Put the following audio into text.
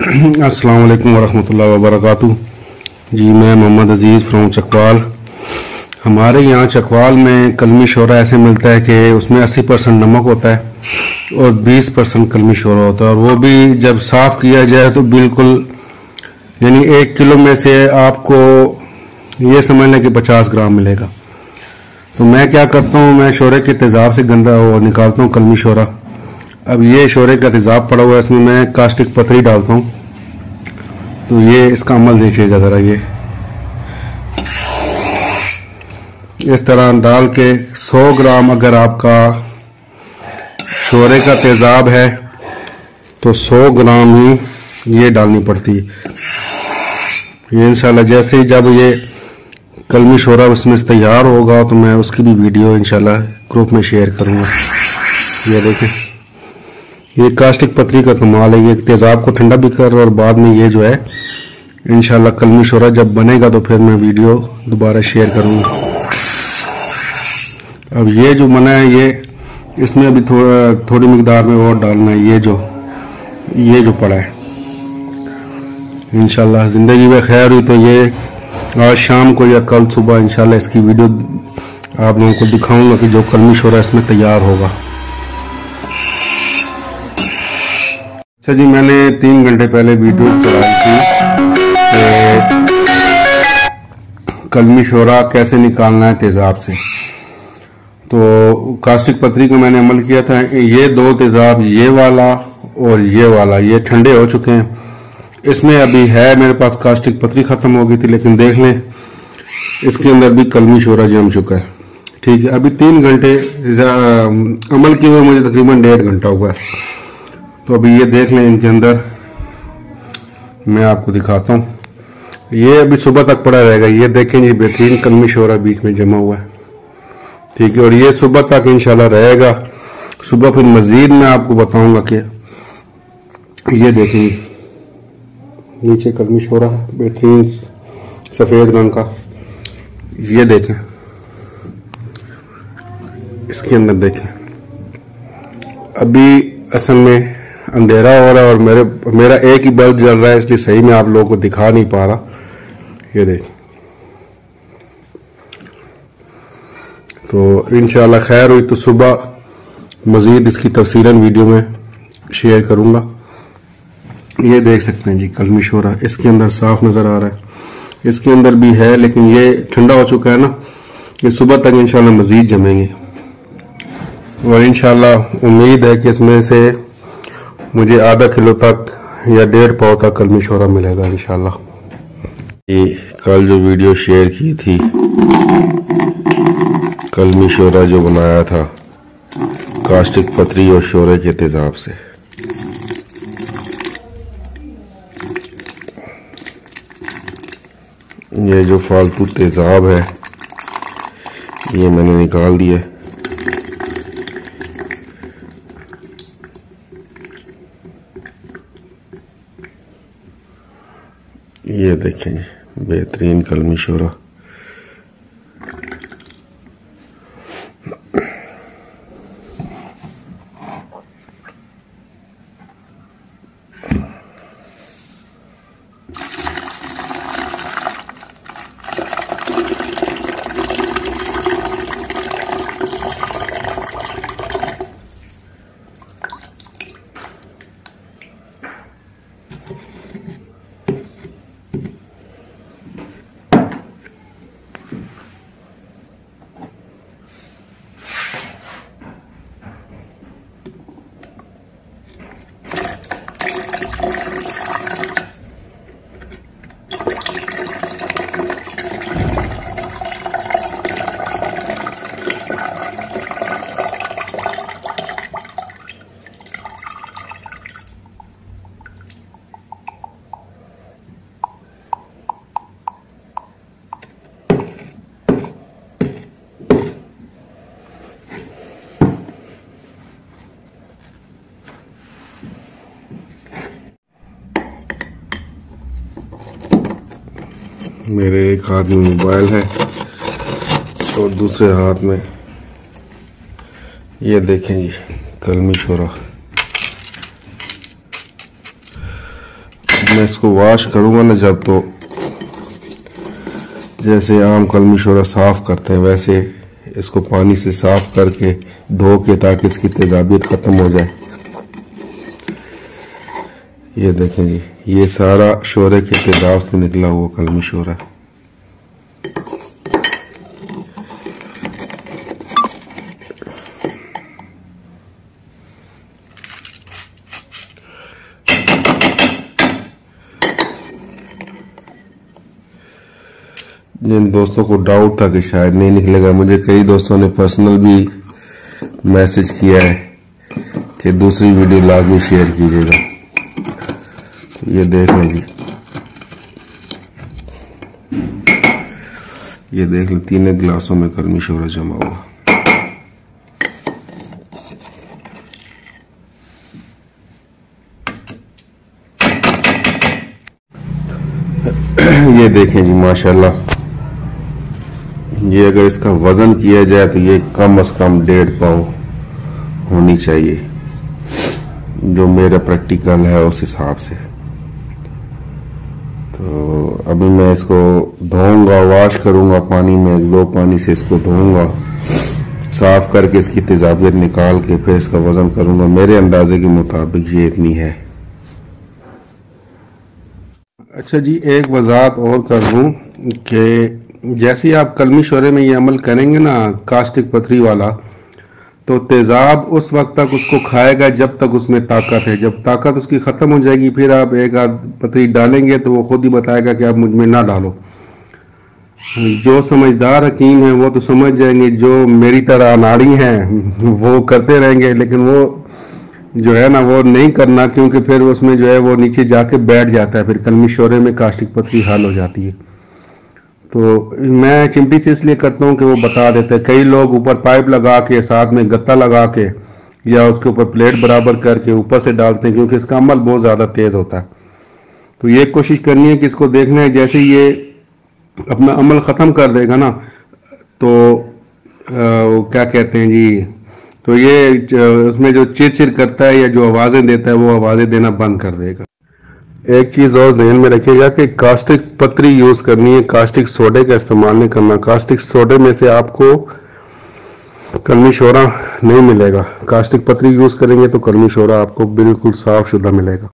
अस्सलाम वालेकुम वरहमतुल्लाहि वबरकातुहू। जी मैं मोहम्मद अजीज़ फ्रॉम चकवाल। हमारे यहाँ चकवाल में कलमी शोरा ऐसे मिलता है कि उसमें 80% नमक होता है और 20% कलमी शोरा होता है, और वो भी जब साफ किया जाए तो बिल्कुल यानी 1 किलो में से आपको ये समझ लें कि 50 ग्राम मिलेगा। तो मैं क्या करता हूँ, मैं शोरे के तेजाब से गंदा वो निकालता हूँ कलमी शोरा। अब ये शोरे का तेजाब पड़ा हुआ है, इसमें मैं कास्टिक पतरी डालता हूँ। तो ये इसका अमल देखिएगा ज़रा, ये इस तरह डाल के 100 ग्राम अगर आपका शोरे का तेजाब है तो 100 ग्राम ही ये डालनी पड़ती है। ये इंशाल्लाह जैसे ही जब ये कलमी शोरा उसमें से तैयार होगा तो मैं उसकी भी वीडियो इंशाल्लाह ग्रुप में शेयर करूँगा। ये देखें, ये कास्टिक पतरी का कमाल है, ये तेजाब को ठंडा भी कर, और बाद में ये जो है इंशाल्लाह कलमी शोरा जब बनेगा तो फिर मैं वीडियो दोबारा शेयर करूँगा। अब ये जो बना है ये इसमें अभी थोड़ी मिकदार में और डालना है, ये जो पड़ा है। इंशाल्लाह ज़िंदगी में खैर हुई तो ये आज शाम को या कल सुबह इंशाल्लाह इसकी वीडियो आप लोगों को दिखाऊंगा कि जो कलमी शोरा इसमें तैयार होगा। अच्छा जी, मैंने 3 घंटे पहले वीडियो चलाई थी कि कलमी शोरा कैसे निकालना है तेजाब से। तो कास्टिक पतरी को मैंने अमल किया था। ये 2 तेजाब, ये वाला और ये वाला, ये ठंडे हो चुके हैं। इसमें अभी है मेरे पास कास्टिक पतरी खत्म हो गई थी, लेकिन देख लें इसके अंदर भी कलमी शोरा जम चुका है। ठीक है, अभी 3 घंटे अमल किए हुए मुझे तकरीबन 1.5 घंटा हुआ है। तो अभी ये देख लें, इनके अंदर मैं आपको दिखाता हूँ। ये अभी सुबह तक पड़ा रहेगा। ये देखें, ये बेहतरीन कलमी शोरा बीच में जमा हुआ है। ठीक है, और ये सुबह तक इंशाल्लाह रहेगा। सुबह फिर मजीद मैं आपको बताऊंगा कि ये देखेंगे नीचे कलमी शोरा है बेहतरीन सफेद रंग का। ये देखें, इसके अंदर देखें, अभी असल में अंधेरा हो रहा है और मेरा एक ही बल्ब जल रहा है, इसलिए सही में आप लोगों को दिखा नहीं पा रहा। ये देखें, तो इंशाल्लाह खैर हुई तो सुबह मजीद इसकी तफसीलन वीडियो में शेयर करूंगा। ये देख सकते हैं जी कलमी शोरा इसके अंदर साफ नजर आ रहा है। इसके अंदर भी है, लेकिन ये ठंडा हो चुका है ना। ये सुबह तक इंशाल्लाह मजीद जमेंगे, और इंशाल्लाह उम्मीद है कि इसमें से मुझे आधा किलो तक या 1.5 पाव तक कलमी शोरा मिलेगा इंशाल्लाह। ये कल जो वीडियो शेयर की थी कलमी शोरा जो बनाया था कास्टिक पतरी और शोरे के तेजाब से, ये जो फालतू तेजाब है ये मैंने निकाल दिया। ये देखें बेहतरीन कलमी शोरा। मेरे एक हाथ में मोबाइल है और दूसरे हाथ में ये देखें जी कलमी शोरा। मैं इसको वॉश करूंगा ना जब, तो जैसे आम कलमी शोरा साफ करते हैं वैसे इसको पानी से साफ करके धो के, ताकि इसकी तेजाबियत खत्म हो जाए। ये देखें जी, ये सारा शोरे के तेजाब से निकला हुआ कलमी शोरा। जिन दोस्तों को डाउट था कि शायद नहीं निकलेगा, मुझे कई दोस्तों ने पर्सनल भी मैसेज किया है कि दूसरी वीडियो लाजमी शेयर कीजिएगा। तो ये देख लें जी, ये देख लें 3 गिलासों में कलमी शोरा जमा हुआ। ये देखें जी माशाल्लाह, ये अगर इसका वजन किया जाए तो ये कम से कम 1.5 पाव होनी चाहिए, जो मेरा प्रैक्टिकल है उस हिसाब से। तो अभी मैं इसको धोऊंगा, वॉश करूंगा पानी में, 1-2 पानी से इसको धोऊंगा, साफ करके इसकी तेजाबियत निकाल के फिर इसका वजन करूंगा। मेरे अंदाजे के मुताबिक ये इतनी है। अच्छा जी, एक वजाहत और कर दूं कि जैसे ही आप कलमी शोरे में ये अमल करेंगे ना कास्टिक पथरी वाला, तो तेजाब उस वक्त तक उसको खाएगा जब तक उसमें ताकत है। जब ताकत उसकी ख़त्म हो जाएगी फिर आप एक आध पथरी डालेंगे तो वो खुद ही बताएगा कि आप मुझ में ना डालो। जो समझदार हकीम है वो तो समझ जाएंगे, जो मेरी तरह अनाड़ी हैं वो करते रहेंगे, लेकिन वो जो है ना वो नहीं करना, क्योंकि फिर उसमें जो है वो नीचे जाके बैठ जाता है, फिर कलमी शोरे में कास्टिक पथरी हल हो जाती है। तो मैं चिमटी से इसलिए करता हूँ कि वो बता देते हैं। कई लोग ऊपर पाइप लगा के साथ में गत्ता लगा के या उसके ऊपर प्लेट बराबर करके ऊपर से डालते हैं, क्योंकि इसका अमल बहुत ज़्यादा तेज़ होता है। तो ये कोशिश करनी है कि इसको देखना है, जैसे ये अपना अमल ख़त्म कर देगा ना तो क्या कहते हैं जी, तो ये उसमें जो चिर करता है या जो आवाज़ें देता है वो आवाज़ें देना बंद कर देगा। एक चीज़ और ध्यान में रखिएगा कि कास्टिक पत्री यूज़ करनी है, कास्टिक सोडे का इस्तेमाल नहीं करना। कास्टिक सोडे में से आपको कलमी शोरा नहीं मिलेगा, कास्टिक पत्री यूज़ करेंगे तो कलमी शोरा आपको बिल्कुल साफ शुदा मिलेगा।